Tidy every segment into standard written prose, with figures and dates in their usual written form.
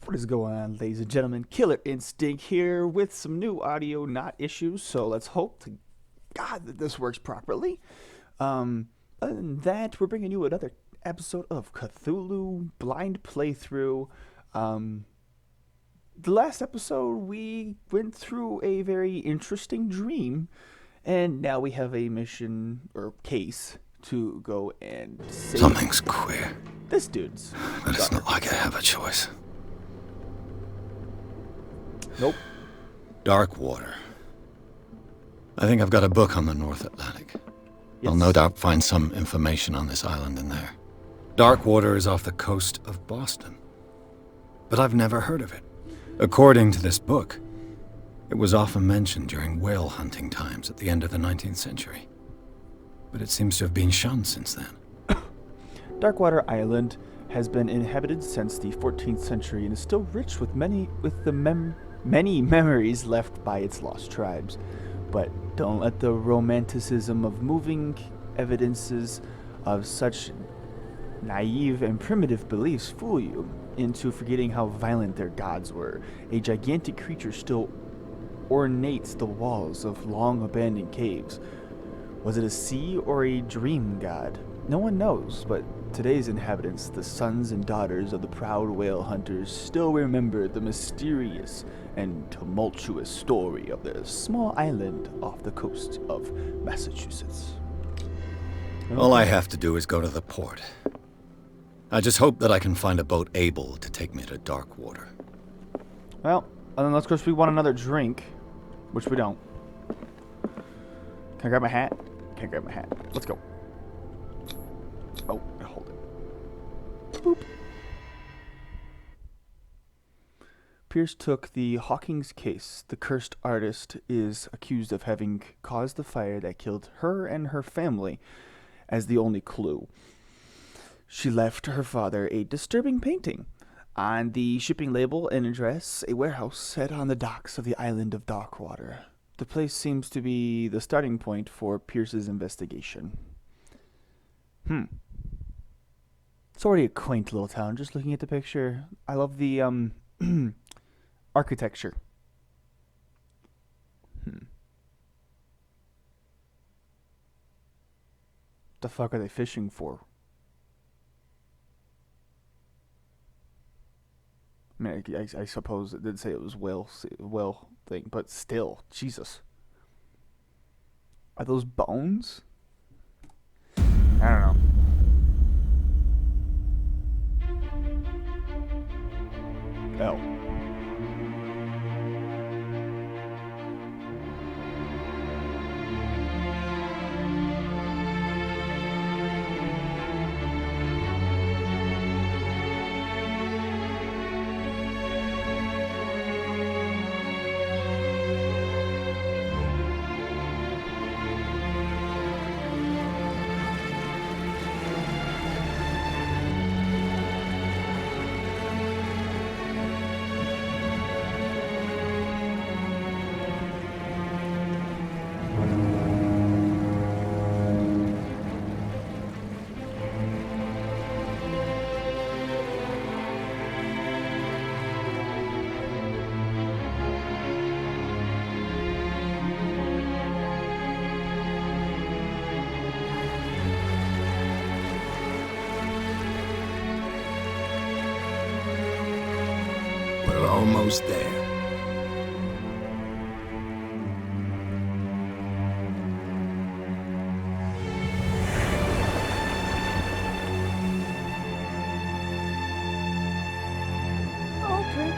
What is going on, ladies and gentlemen? Killer Instinct here with some new audio, not issues. So let's hope to God that this works properly. Other than that, we're bringing you another episode of Cthulhu Blind playthrough. The last episode, we went through a very interesting dream, and now we have a mission or case to go and save. Something's queer. This dude's. But it's not like I have a choice. Nope. Dark water. I think I've got a book on the North Atlantic. Yes. I'll no doubt find some information on this island in there. Dark water is off the coast of Boston. But I've never heard of it. According to this book, it was often mentioned during whale hunting times at the end of the 19th century. But it seems to have been shunned since then. Darkwater Island has been inhabited since the 14th century and is still rich with many memories left by its lost tribes. But don't let the romanticism of moving evidences of such naive and primitive beliefs fool you into forgetting how violent their gods were. A gigantic creature still ornates the walls of long abandoned caves. Was it a sea or a dream god? No one knows, but today's inhabitants, the sons and daughters of the proud whale hunters, still remember the mysterious and tumultuous story of their small island off the coast of Massachusetts. All I have to do is go to the port. I just hope that I can find a boat able to take me to dark water. Well, unless of course we want another drink, which we don't. Can I grab my hat? Can't grab my hat. Let's go. Oh, hold it. Boop. Pierce took the Hawkins case. The cursed artist is accused of having caused the fire that killed her and her family as the only clue. She left her father a disturbing painting. On the shipping label and address, a warehouse set on the docks of the island of Darkwater. The place seems to be the starting point for Pierce's investigation. It's already a quaint little town. Just looking at the picture, I love the architecture. The fuck are they fishing for? I mean, I suppose it did say it was whale thing, but still, Jesus. Are those bones? I don't know. Oh. We're almost there. Okay.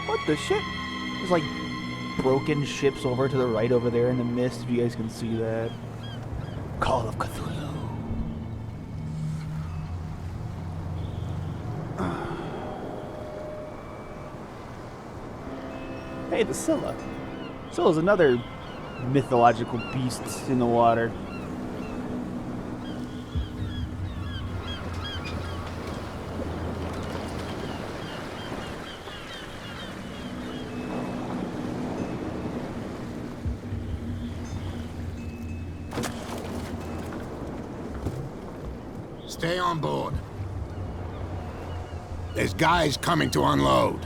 What the shit? There's like broken ships over to the right over there in the mist, if you guys can see that. Call of Cthulhu. Hey, the Scylla. Scylla's another mythological beast in the water. Stay on board. There's guys coming to unload.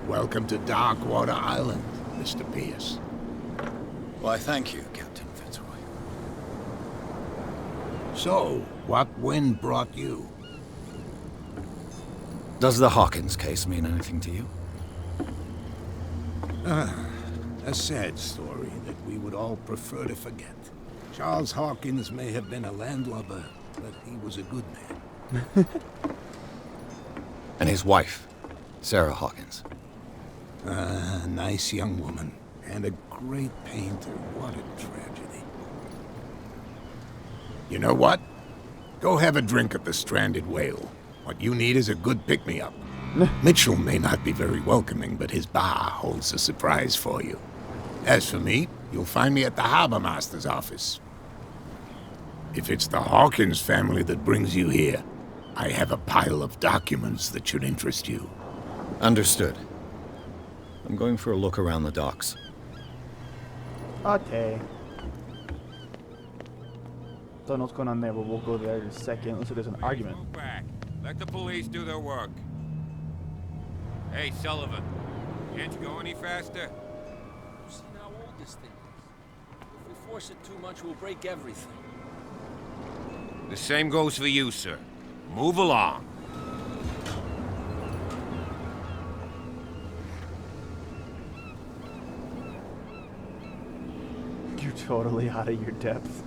Welcome to Darkwater Island, Mr. Pierce. Why, thank you, Captain Fitzroy. So, what wind brought you? Does the Hawkins case mean anything to you? A sad story that we would all prefer to forget. Charles Hawkins may have been a landlubber, but he was a good man. And his wife, Sarah Hawkins. A nice young woman, and a great painter. What a tragedy. You know what? Go have a drink at the Stranded Whale. What you need is a good pick-me-up. Mitchell may not be very welcoming, but his bar holds a surprise for you. As for me, you'll find me at the Harbor Master's office. If it's the Hawkins family that brings you here, I have a pile of documents that should interest you. Understood. I'm going for a look around the docks. Okay. Don't know what's going on there, but we'll go there in a second. Looks like there's an argument. Move back. Let the police do their work. Hey, Sullivan. Can't you go any faster? You see how old this thing is. If we force it too much, we'll break everything. The same goes for you, sir. Move along. You're totally out of your depth.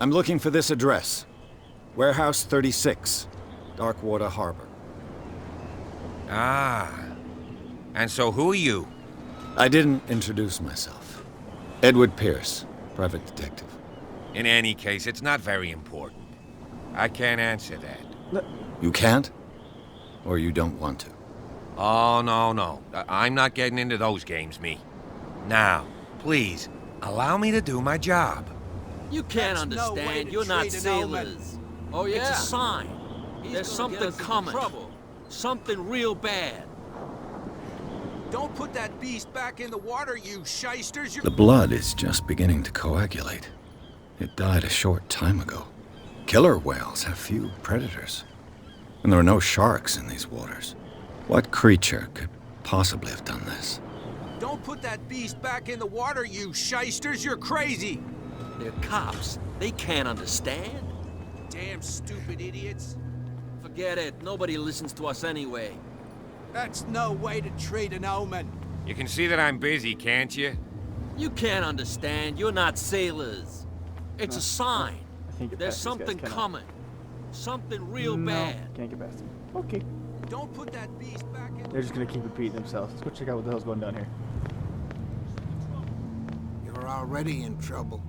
I'm looking for this address. Warehouse 36, Darkwater Harbor. Ah. And so who are you? I didn't introduce myself. Edward Pierce, private detective. In any case, it's not very important. I can't answer that. You can't? Or you don't want to? Oh, no. I'm not getting into those games, me. Now, please, allow me to do my job. You can't That's no way understand. to You're not treat an omen. sailors. Oh yeah. It's a sign. There's something coming. Something real bad. Don't put that beast back in the water, you shysters! The blood is just beginning to coagulate. It died a short time ago. Killer whales have few predators. And there are no sharks in these waters. What creature could possibly have done this? Don't put that beast back in the water, you shysters! You're crazy! They're cops. They can't understand. Damn stupid idiots! Forget it. Nobody listens to us anyway. That's no way to treat an omen! You can see that I'm busy, can't you? You can't understand. You're not sailors. It's a sign. I can't get There's past these guys, something can I? coming. Something real No, bad. can't get past them. Okay. Don't put that beast back in They're just gonna keep repeating themselves. Let's go check out what the hell's going down here. You're already in trouble.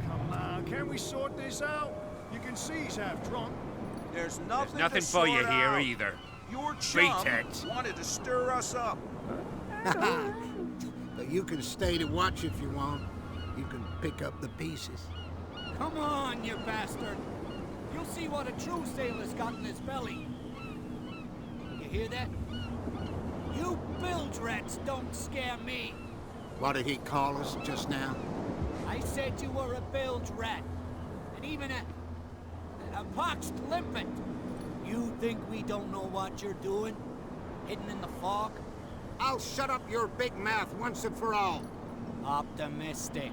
Come on, can we sort this out? You can see he's half drunk. There's There's nothing, nothing to for you sort here out. either. Your chum Pretext. wanted to stir us up. But you can stay to watch if you want. You can pick up the pieces. Come on, you bastard! You'll see what a true sailor's got in his belly. You hear that? You bilge rats don't scare me. What did he call us just now? I said you were a bilge rat, and even a poxed limpet. You think we don't know what you're doing? Hidden in the fog? I'll shut up your big mouth once and for all. Optimistic.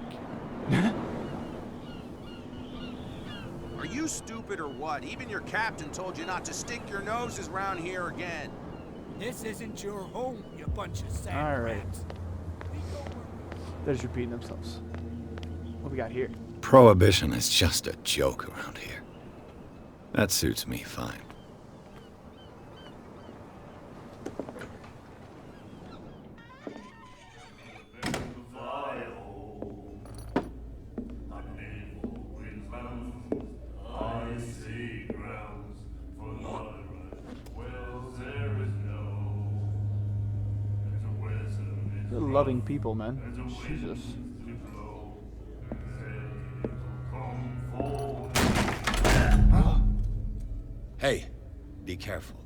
Are you stupid or what? Even your captain told you not to stick your noses around here again. This isn't your home, you bunch of sand All right. rats. They're just repeating themselves. What we got here? Prohibition is just a joke around here. That suits me fine. They're loving people, man. Jesus. Hey, be careful.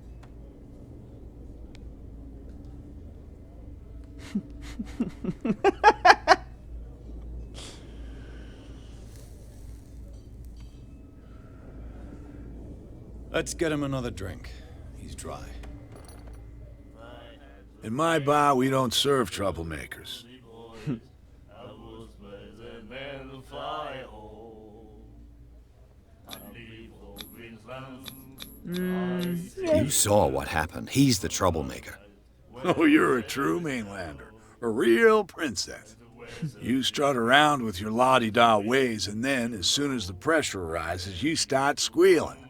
Let's get him another drink. He's dry. In my bar, we don't serve troublemakers. You saw what happened. He's the troublemaker. Oh, you're a true mainlander. A real princess. You strut around with your la-di-da ways, and then, as soon as the pressure arises, you start squealing.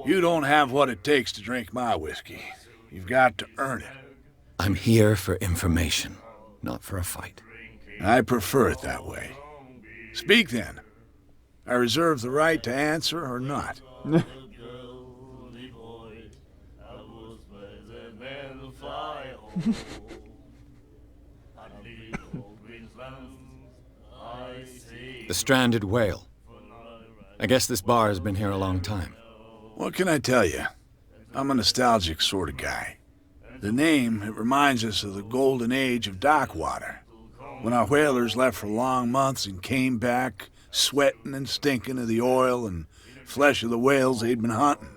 You don't have what it takes to drink my whiskey. You've got to earn it. I'm here for information, not for a fight. I prefer it that way. Speak then. I reserve the right to answer or not. The stranded whale. I guess this bar has been here a long time. What can I tell you? I'm a nostalgic sort of guy. The name, it reminds us of the golden age of dock water, when our whalers left for long months and came back sweating and stinking of the oil and flesh of the whales they'd been hunting.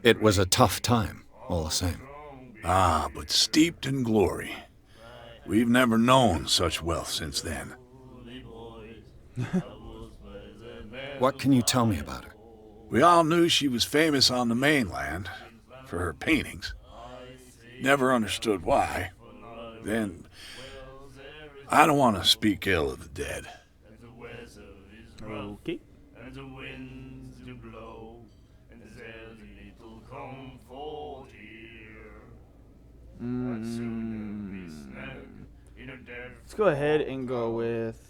It was a tough time, all the same. Ah, but steeped in glory. We've never known such wealth since then. What can you tell me about her? We all knew she was famous on the mainland for her paintings. Never understood why. Then, I don't want to speak ill of the dead. Okay. Let's go ahead and go with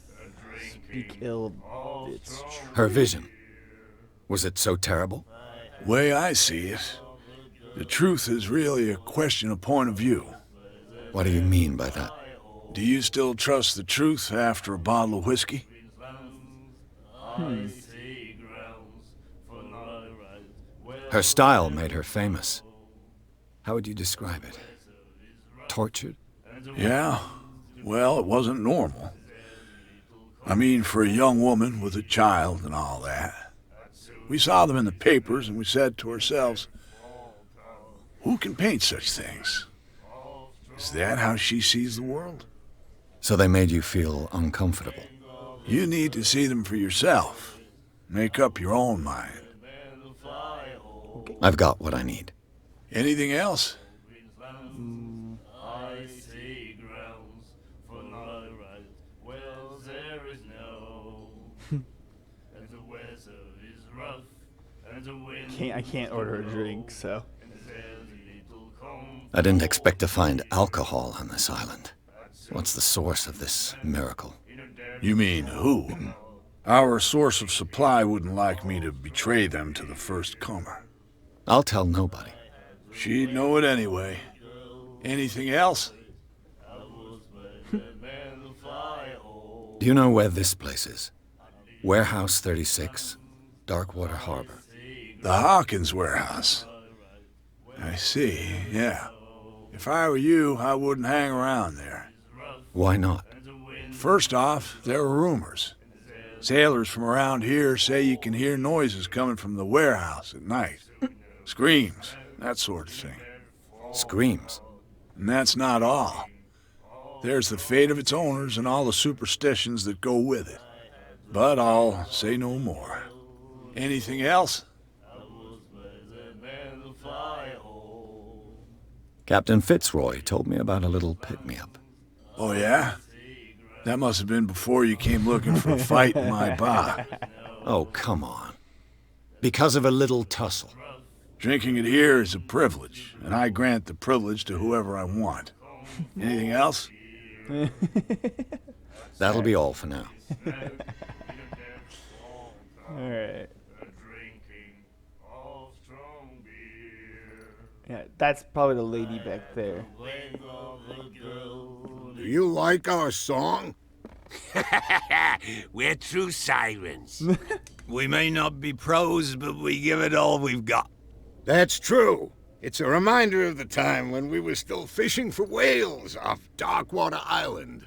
speak ill of its truth. Her vision. Was it so terrible? Way I see it, the truth is really a question of point of view. What do you mean by that? Do you still trust the truth after a bottle of whiskey? Her style made her famous. How would you describe it? Tortured? Yeah. Well, it wasn't normal. I mean, for a young woman with a child and all that. We saw them in the papers and we said to ourselves, who can paint such things? Is that how she sees the world? So they made you feel uncomfortable. You need to see them for yourself. Make up your own mind. I've got what I need. Anything else? I can't order a drink, so. I didn't expect to find alcohol on this island. What's the source of this miracle? You mean who? Our source of supply wouldn't like me to betray them to the first comer. I'll tell nobody. She'd know it anyway. Anything else? Do you know where this place is? Warehouse 36, Darkwater Harbor. The Hawkins warehouse. I see, yeah. If I were you, I wouldn't hang around there. Why not? First off, there are rumors. Sailors from around here say you can hear noises coming from the warehouse at night. Screams, that sort of thing. Screams? And that's not all. There's the fate of its owners and all the superstitions that go with it. But I'll say no more. Anything else? Captain Fitzroy told me about a little pick-me-up. Oh, yeah? That must have been before you came looking for a fight in my bar. Oh, come on. Because of a little tussle. Drinking it here is a privilege, and I grant the privilege to whoever I want. Anything else? That'll be all for now. Alright. Yeah, that's probably the lady back there. Do you like our song? We're true sirens. We may not be pros, but we give it all we've got. That's true. It's a reminder of the time when we were still fishing for whales off Darkwater Island.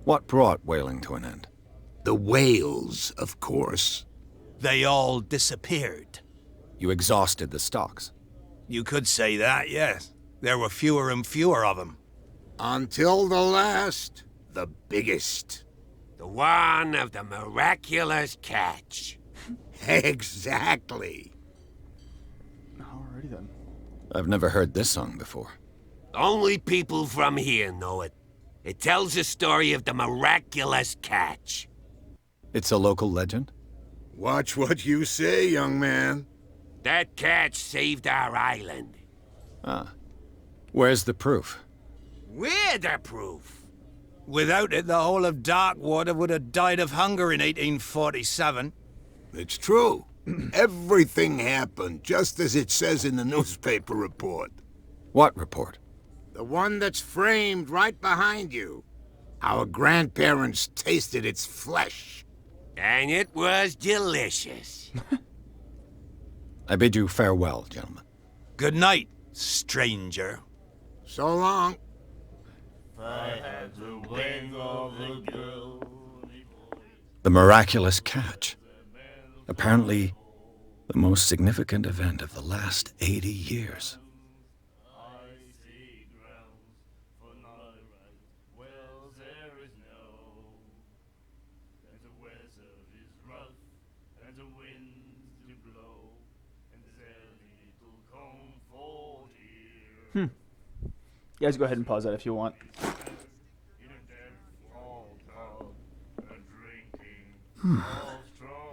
What brought whaling to an end? The whales, of course. They all disappeared. You exhausted the stocks. You could say that, yes. There were fewer and fewer of them. Until the last, the biggest. The one of the miraculous catch. Exactly. Alrighty then. I've never heard this song before. Only people from here know it. It tells the story of the miraculous catch. It's a local legend? Watch what you say, young man. That catch saved our island. Ah. Where's the proof? We're the proof. Without it, the whole of Darkwater would have died of hunger in 1847. It's true. Everything happened just as it says in the newspaper report. What report? The one that's framed right behind you. Our grandparents tasted its flesh. And it was delicious. I bid you farewell, gentlemen. Good night, stranger. So long. The miraculous catch. Apparently, the most significant event of the last 80 years. You guys go ahead and pause that if you want.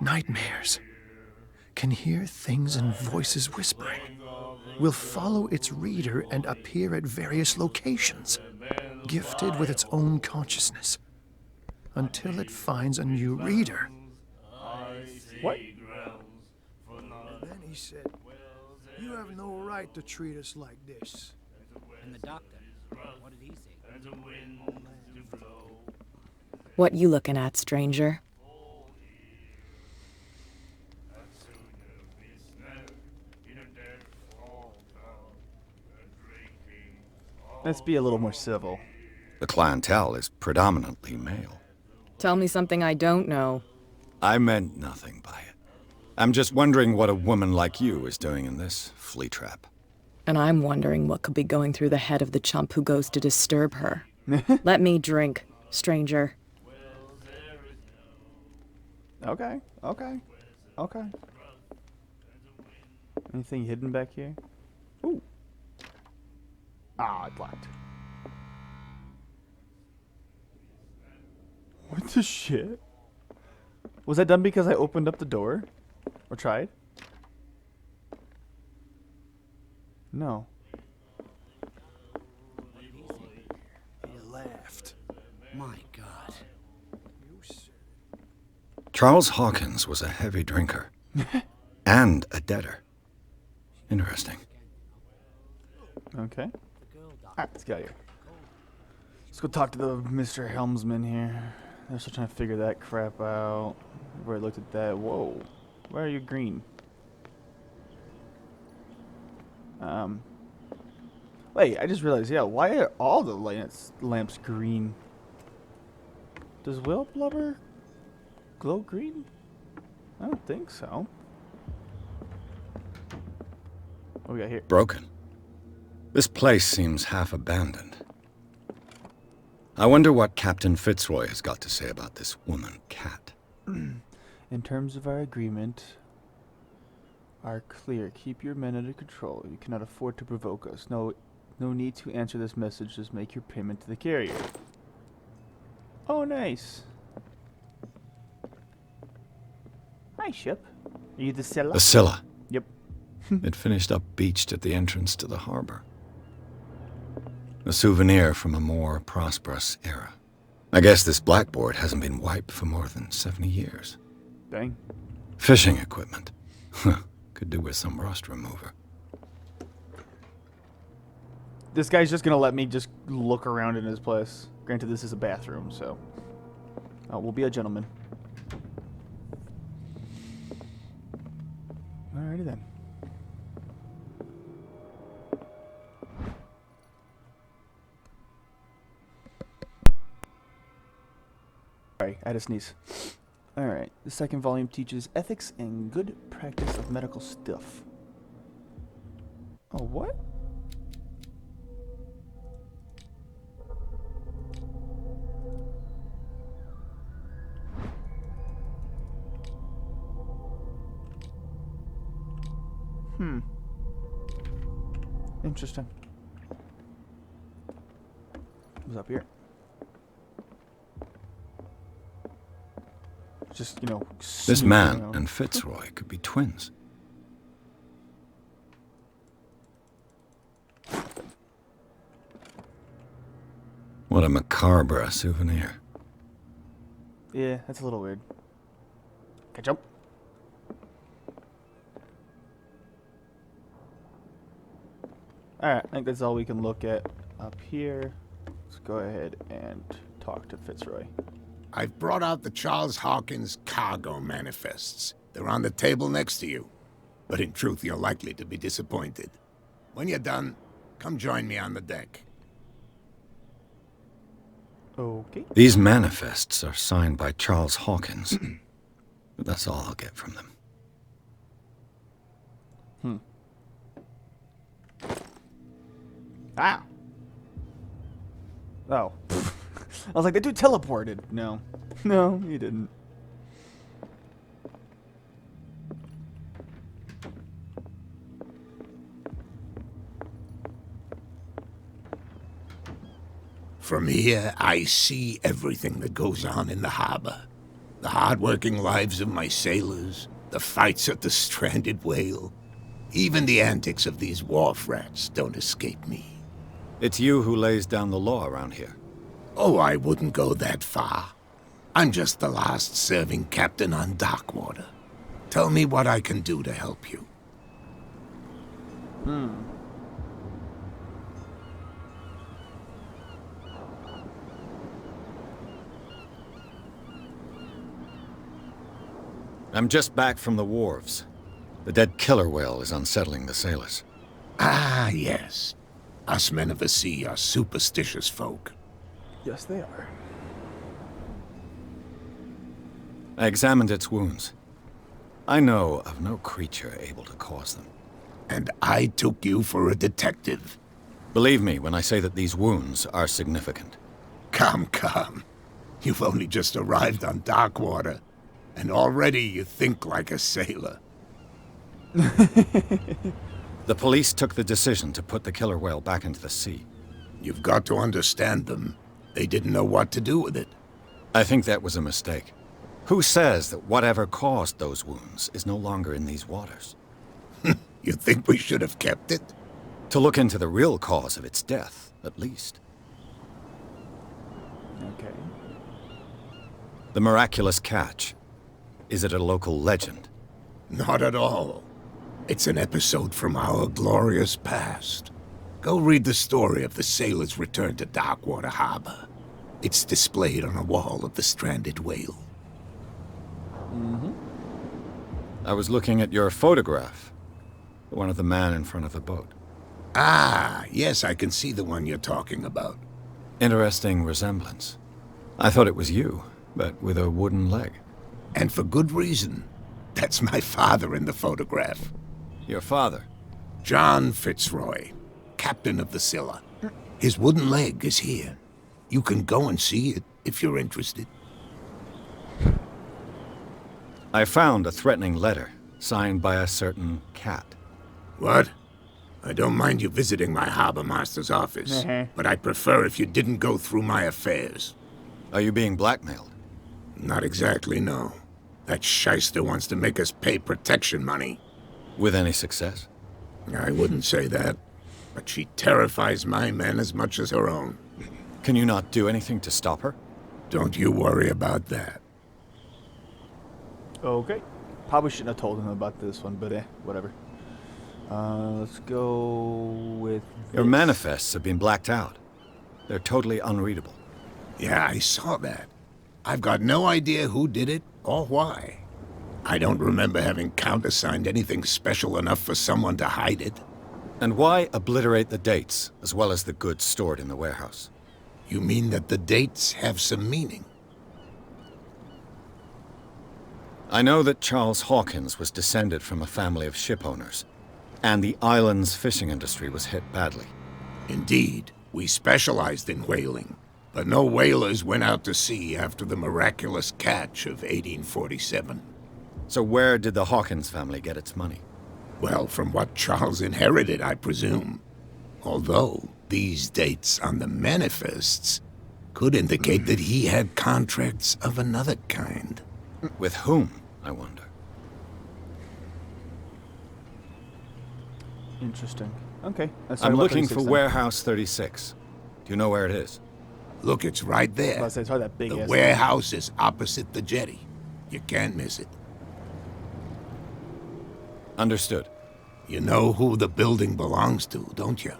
Nightmares. Can hear things and voices whispering. Will follow its reader and appear at various locations, gifted with its own consciousness, until it finds a new reader. What? And then he said, "You have no right to treat us like this." And the doctor, what did he say? What you looking at, stranger? Let's be a little more civil. The clientele is predominantly male. Tell me something I don't know. I meant nothing by it. I'm just wondering what a woman like you is doing in this flea trap. And I'm wondering what could be going through the head of the chump who goes to disturb her. Let me drink, stranger. Okay. Anything hidden back here? Ooh. Ah, it's locked. What the shit? Was that done because I opened up the door? Or tried? No. He laughed. My God. Charles Hawkins was a heavy drinker. And a debtor. Interesting. Okay. Alright, let's get out of here. Let's go talk to the Mr. Helmsman here. They're still trying to figure that crap out. I've already looked at that. Whoa. Why are you green? Wait, I just realized, yeah, why are all the lamps green? Does whale blubber glow green? I don't think so. What we got here? Broken. This place seems half abandoned. I wonder what Captain Fitzroy has got to say about this woman cat. In terms of our agreement, are clear. Keep your men under control. You cannot afford to provoke us. No need to answer this message. Just make your payment to the carrier. Oh, nice. Hi, ship. Are you the Scylla? The Scylla. Yep. It finished up beached at the entrance to the harbor. A souvenir from a more prosperous era. I guess this blackboard hasn't been wiped for more than 70 years. Dang. Fishing equipment. Could do with some rust remover. This guy's just gonna let me just look around in his place. Granted, this is a bathroom, so we'll be a gentleman. Alrighty then. Sorry, I had a sneeze. Alright, the second volume teaches ethics and good practice of medical stuff. Oh, what? Interesting. What's up here? Just, you know, This man around. and Fitzroy could be twins. What a macabre souvenir. Yeah, that's a little weird. Catch up. Alright, I think that's all we can look at up here. Let's go ahead and talk to Fitzroy. I've brought out the Charles Hawkins cargo manifests. They're on the table next to you. But in truth, you're likely to be disappointed. When you're done, come join me on the deck. Okay. These manifests are signed by Charles Hawkins. But that's all I'll get from them. Ah! Oh. I was like, that dude teleported. No. No, he didn't. From here, I see everything that goes on in the harbor. The hard-working lives of my sailors, the fights at the stranded whale. Even the antics of these wharf rats don't escape me. It's you who lays down the law around here. Oh, I wouldn't go that far. I'm just the last serving captain on Darkwater. Tell me what I can do to help you. I'm just back from the wharves. The dead killer whale is unsettling the sailors. Ah, yes. Us men of the sea are superstitious folk. Yes, they are. I examined its wounds. I know of no creature able to cause them. And I took you for a detective. Believe me when I say that these wounds are significant. Come, come. You've only just arrived on Darkwater, and already you think like a sailor. The police took the decision to put the killer whale back into the sea. You've got to understand them. They didn't know what to do with it. I think that was a mistake. Who says that whatever caused those wounds is no longer in these waters? You think we should have kept it? To look into the real cause of its death, at least. Okay. The miraculous catch. Is it a local legend? Not at all. It's an episode from our glorious past. Go read the story of the sailor's return to Darkwater Harbor. It's displayed on a wall of the stranded whale. I was looking at your photograph. The one of the man in front of the boat. Ah, yes, I can see the one you're talking about. Interesting resemblance. I thought it was you, but with a wooden leg. And for good reason. That's my father in the photograph. Your father? John Fitzroy, captain of the Scylla. His wooden leg is here. You can go and see it if you're interested. I found a threatening letter, signed by a certain cat. What? I don't mind you visiting my harbor master's office, but I'd prefer if you didn't go through my affairs. Are you being blackmailed? Not exactly, no. That shyster wants to make us pay protection money. With any success? I wouldn't say that, but she terrifies my men as much as her own. Can you not do anything to stop her? Don't you worry about that. Okay. Probably shouldn't have told him about this one, but whatever. Let's go with Your this. manifests have been blacked out. They're totally unreadable. Yeah, I saw that. I've got no idea who did it or why. I don't remember having countersigned anything special enough for someone to hide it. And why obliterate the dates, as well as the goods stored in the warehouse? You mean that the dates have some meaning? I know that Charles Hawkins was descended from a family of ship owners, and the island's fishing industry was hit badly. Indeed, we specialized in whaling, but no whalers went out to sea after the miraculous catch of 1847. So where did the Hawkins family get its money? Well, from what Charles inherited, I presume. Although, these dates on the manifests could indicate that he had contracts of another kind. With whom, I wonder? Interesting. Okay. I'm looking for Warehouse 36. Do you know where it is? Look, it's right there. I saw that big The warehouse is opposite the jetty. You can't miss it. Understood. You know who the building belongs to, don't you?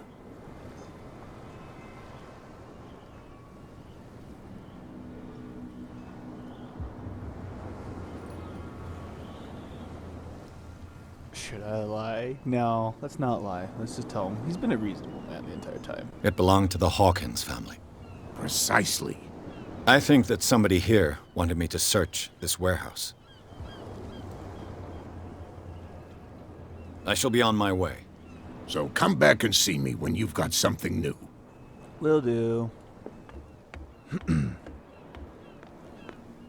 Should I lie? No, let's not lie. Let's just tell him. He's been a reasonable man the entire time. It belonged to the Hawkins family. Precisely. I think that somebody here wanted me to search this warehouse. I shall be on my way. So come back and see me when you've got something new. Will do.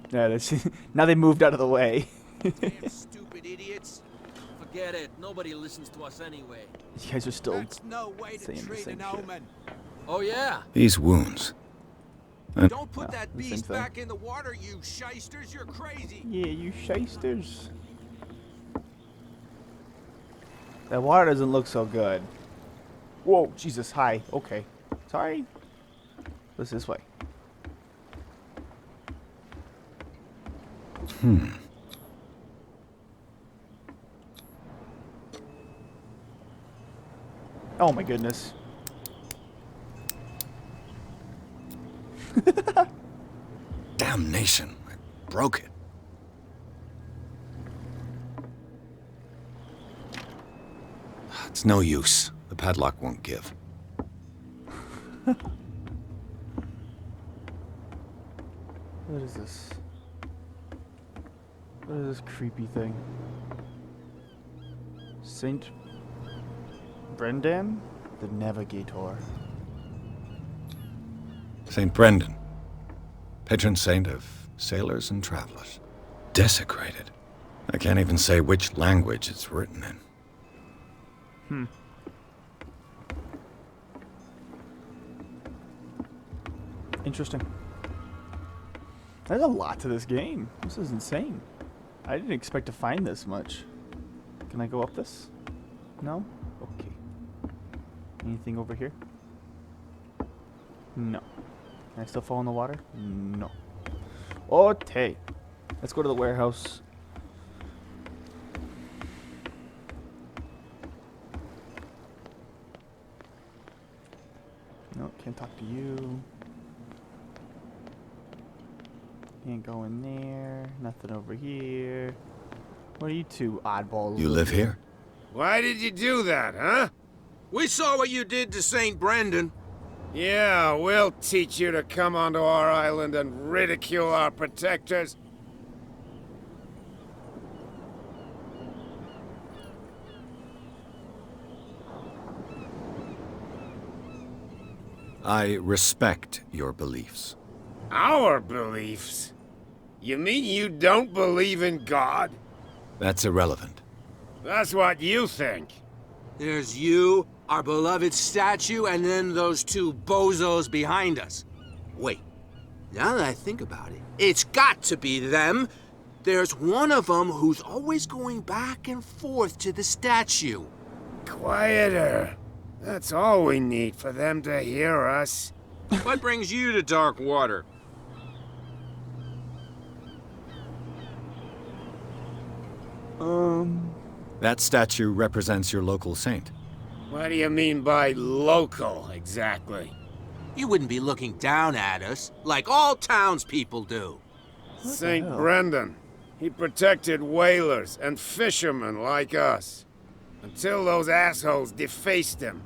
Yeah, now they moved out of the way. Damn stupid idiots. Forget it. Nobody listens to us anyway. You guys are still That's no way to saying the treat same an shit. omen. Oh, yeah? These wounds. Don't put that the same beast thing. back in the water, you shysters. You're crazy. Yeah, you shysters. That water doesn't look so good. Whoa, Jesus, hi. Okay. Sorry. What's this way? Oh my goodness. Damnation. I broke it. It's no use. The padlock won't give. What is this? What is this creepy thing? Saint Brendan? The Navigator. St. Brendan. Patron saint of sailors and travelers. Desecrated. I can't even say which language it's written in. Interesting. There's a lot to this game. This is insane. I didn't expect to find this much. Can I go up this? No? Okay. Anything over here? No. Can I still fall in the water? No. Okay. Let's go to the warehouse. No, can't talk to you. Can't go in there. Nothing over here. What are you two oddballs? You live here? Why did you do that, huh? We saw what you did to St. Brendan. Yeah, we'll teach you to come onto our island and ridicule our protectors. I respect your beliefs. Our beliefs? You mean you don't believe in God? That's irrelevant. That's what you think. There's you, our beloved statue, and then those two bozos behind us. Wait, now that I think about it, it's got to be them. There's one of them who's always going back and forth to the statue. Quieter. That's all we need for them to hear us. What brings you to dark water? That statue represents your local saint. What do you mean by local, exactly? You wouldn't be looking down at us, like all townspeople do. St. Brendan. He protected whalers and fishermen like us. Until those assholes defaced him.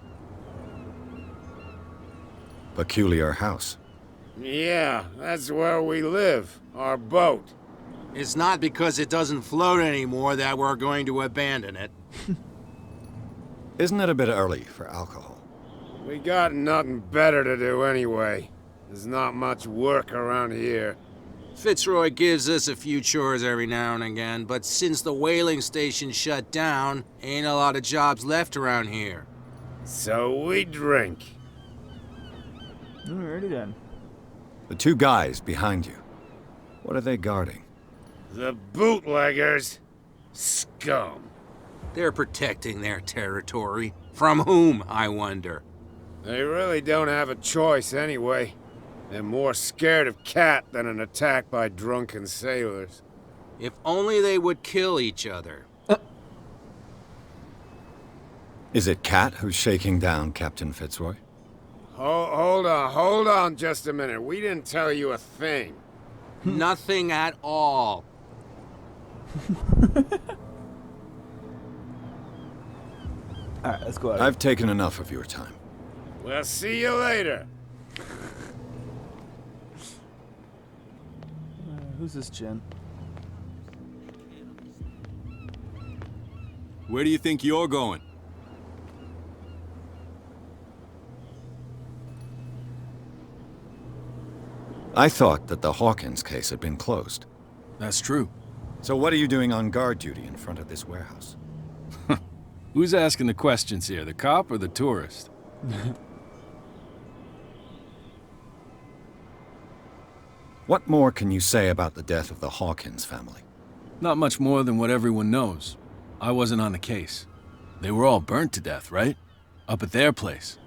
Peculiar house. Yeah, that's where we live. Our boat. It's not because it doesn't float anymore that we're going to abandon it. Isn't it a bit early for alcohol? We got nothing better to do anyway. There's not much work around here. Fitzroy gives us a few chores every now and again, but since the whaling station shut down, ain't a lot of jobs left around here. So we drink. Alrighty then. The two guys behind you. What are they guarding? The bootleggers. Scum. They're protecting their territory. From whom, I wonder? They really don't have a choice anyway. They're more scared of Cat than an attack by drunken sailors. If only they would kill each other. Is it Cat who's shaking down Captain Fitzroy? Hold on just a minute. We didn't tell you a thing. Nothing at all. Alright, let's go out. I've taken enough of your time. We'll see you later. Who's this Jen? Where do you think you're going? I thought that the Hawkins case had been closed. That's true. So what are you doing on guard duty in front of this warehouse? Who's asking the questions here, the cop or the tourist? What more can you say about the death of the Hawkins family? Not much more than what everyone knows. I wasn't on the case. They were all burnt to death, right? Up at their place.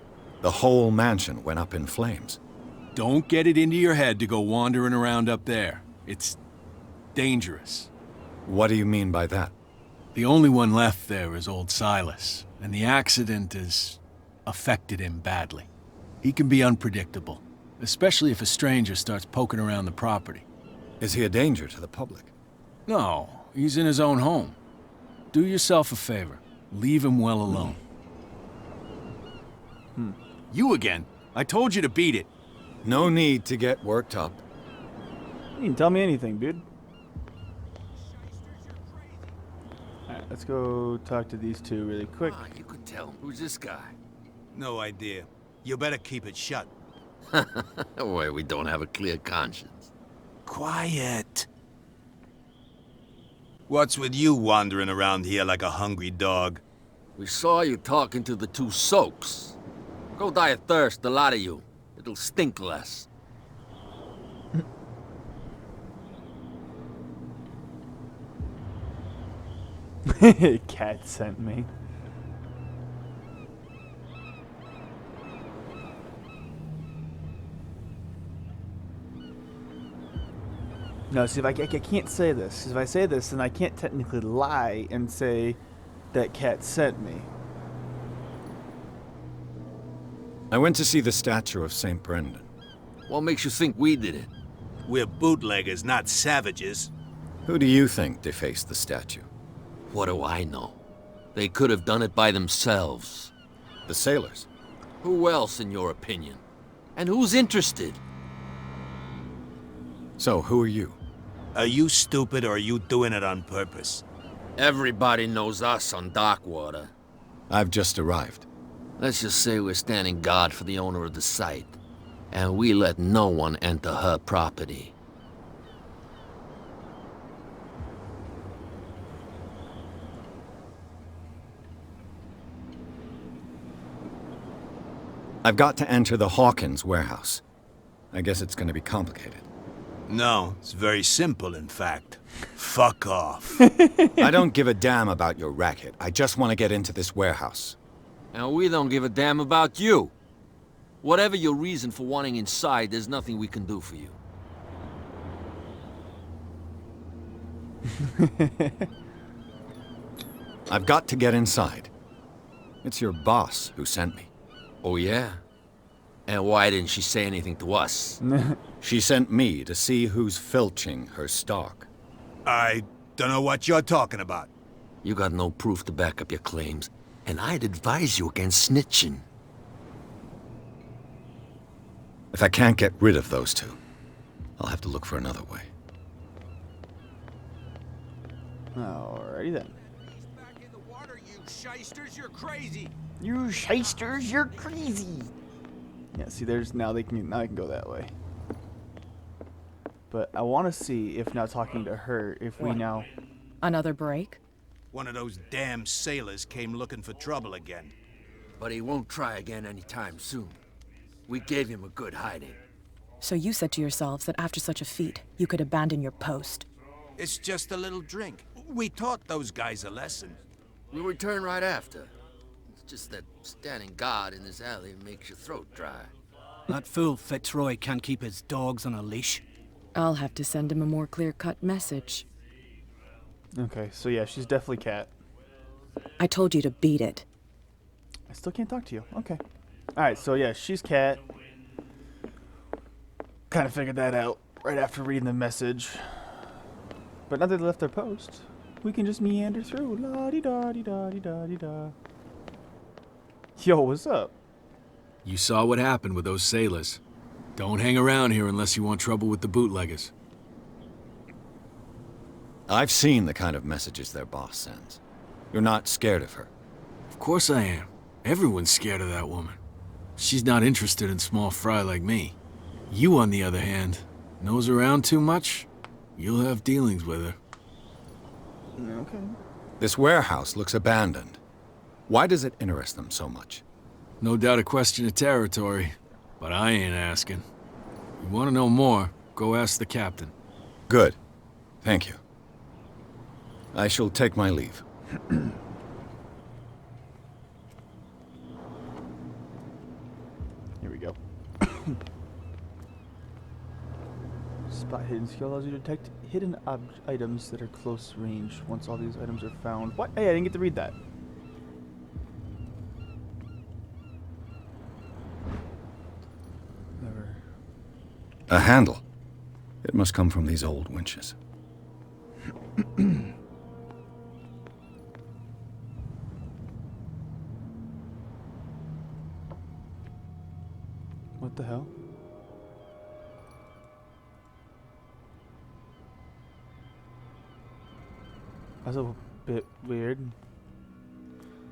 The whole mansion went up in flames. Don't get it into your head to go wandering around up there. It's dangerous. What do you mean by that? The only one left there is old Silas, and the accident has affected him badly. He can be unpredictable, especially if a stranger starts poking around the property. Is he a danger to the public? No, he's in his own home. Do yourself a favor. Leave him well alone. You again. I told you to beat it. No need to get worked up. You can tell me anything, dude. Alright, let's go talk to these two really quick. You could tell. Who's this guy? No idea. You better keep it shut. Why, we don't have a clear conscience. Quiet. What's with you wandering around here like a hungry dog? We saw you talking to the two soaks. Go die of thirst, the lot of you. It'll stink less. Cat sent me. No, see, if I can't say this. If I say this, then I can't technically lie and say that Cat sent me. I went to see the statue of St. Brendan. What makes you think we did it? We're bootleggers, not savages. Who do you think defaced the statue? What do I know? They could have done it by themselves. The sailors. Who else, in your opinion? And who's interested? So, who are you? Are you stupid or are you doing it on purpose? Everybody knows us on Darkwater. I've just arrived. Let's just say we're standing guard for the owner of the site. And we let no one enter her property. I've got to enter the Hawkins warehouse. I guess it's going to be complicated. No, it's very simple, in fact. Fuck off. I don't give a damn about your racket. I just want to get into this warehouse. And we don't give a damn about you. Whatever your reason for wanting inside, there's nothing we can do for you. I've got to get inside. It's your boss who sent me. Oh, yeah? And why didn't she say anything to us? She sent me to see who's filching her stock. I don't know what you're talking about. You got no proof to back up your claims, and I'd advise you against snitching. If I can't get rid of those two, I'll have to look for another way. Alrighty then. He's back in the water, you shysters. You're crazy. You shysters, you're crazy. Yeah, see, there's now I can go that way. But I want to see if now talking to her, if we now. Another break? One of those damn sailors came looking for trouble again. But he won't try again anytime soon. We gave him a good hiding. So you said to yourselves that after such a feat, you could abandon your post. It's just a little drink. We taught those guys a lesson. We'll return right after. It's just that standing guard in this alley makes your throat dry. That fool Fitzroy can't keep his dogs on a leash. I'll have to send him a more clear-cut message. Okay, so yeah, she's definitely Cat. I told you to beat it. I still can't talk to you. Okay. Alright, so yeah, she's Cat. Kind of figured that out right after reading the message. But now that they left their post, we can just meander through. La-di-da-di-da-di-da-di-da. Yo, what's up? You saw what happened with those sailors. Don't hang around here unless you want trouble with the bootleggers. I've seen the kind of messages their boss sends. You're not scared of her. Of course I am. Everyone's scared of that woman. She's not interested in small fry like me. You, on the other hand, nose around too much, you'll have dealings with her. Okay. This warehouse looks abandoned. Why does it interest them so much? No doubt a question of territory, but I ain't asking. You want to know more, go ask the captain. Good. Thank you. I shall take my leave. Here we go. Spot hidden skill allows you to detect hidden items that are close range once all these items are found. What? Hey, I didn't get to read that. Never. A handle. It must come from these old winches. What the hell? That's a bit weird.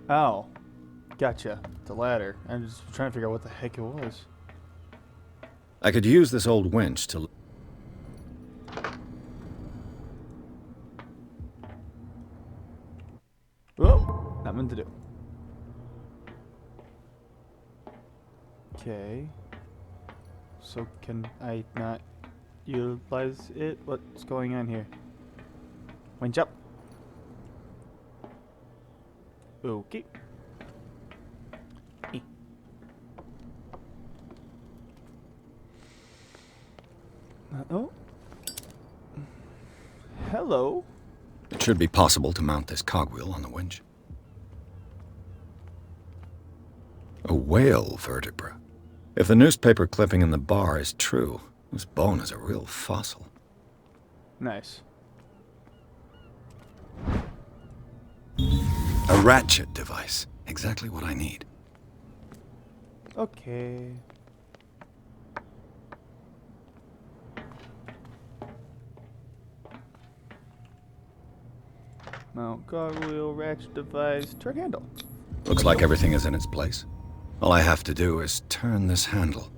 Oh. Gotcha. It's a ladder. I'm just trying to figure out what the heck it was. I could use this old winch to... Whoa! Not meant to do. Okay. So can I not utilize it? What's going on here? Winch up. Okay. Oh. Hello. It should be possible to mount this cogwheel on the winch. A whale vertebra. If the newspaper clipping in the bar is true, this bone is a real fossil. Nice. A ratchet device. Exactly what I need. Okay. Mount cogwheel, ratchet device, turn handle. Looks like everything is in its place. All I have to do is turn this handle.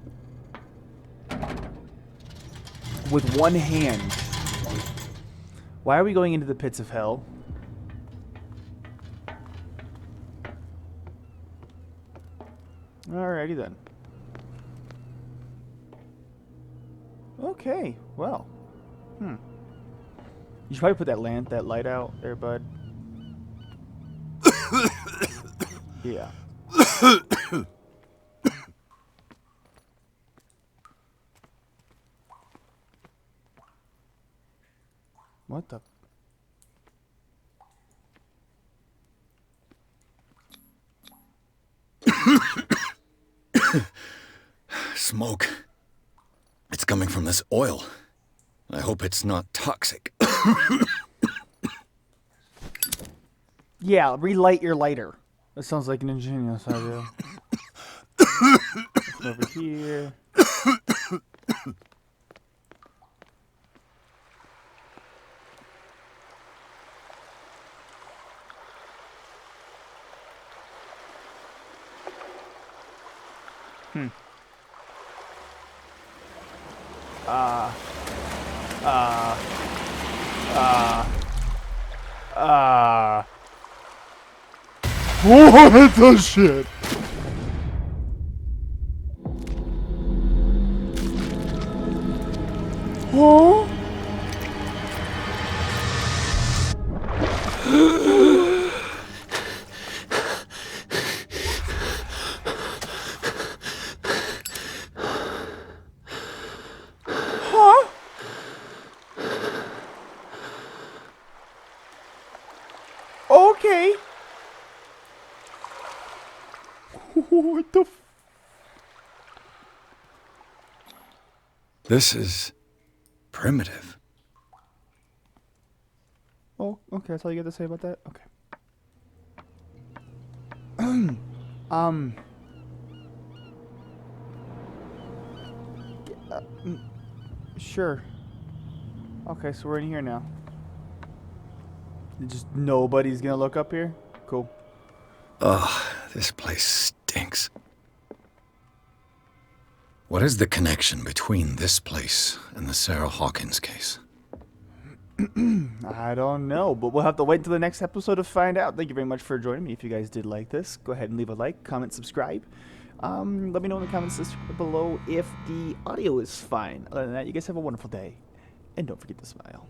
With one hand. Why are we going into the pits of hell? Alrighty then. Okay, well. You should probably put that light out there, bud. Yeah. What the? Smoke. It's coming from this oil. I hope it's not toxic. Yeah, relight your lighter. That sounds like an ingenious idea. Over here. What the shit? Oh. Huh? Okay. What the f— This is primitive. Oh, okay, that's all you got to say about that? Okay. Sure. Okay, so we're in here now. Just nobody's gonna look up here? Cool. Ugh, this place stinks. What is the connection between this place and the Sarah Hawkins case? I don't know, but we'll have to wait until the next episode to find out. Thank you very much for joining me. If you guys did like this, go ahead and leave a like, comment, subscribe. Let me know in the comments below if the audio is fine. Other than that, you guys have a wonderful day. And don't forget to smile.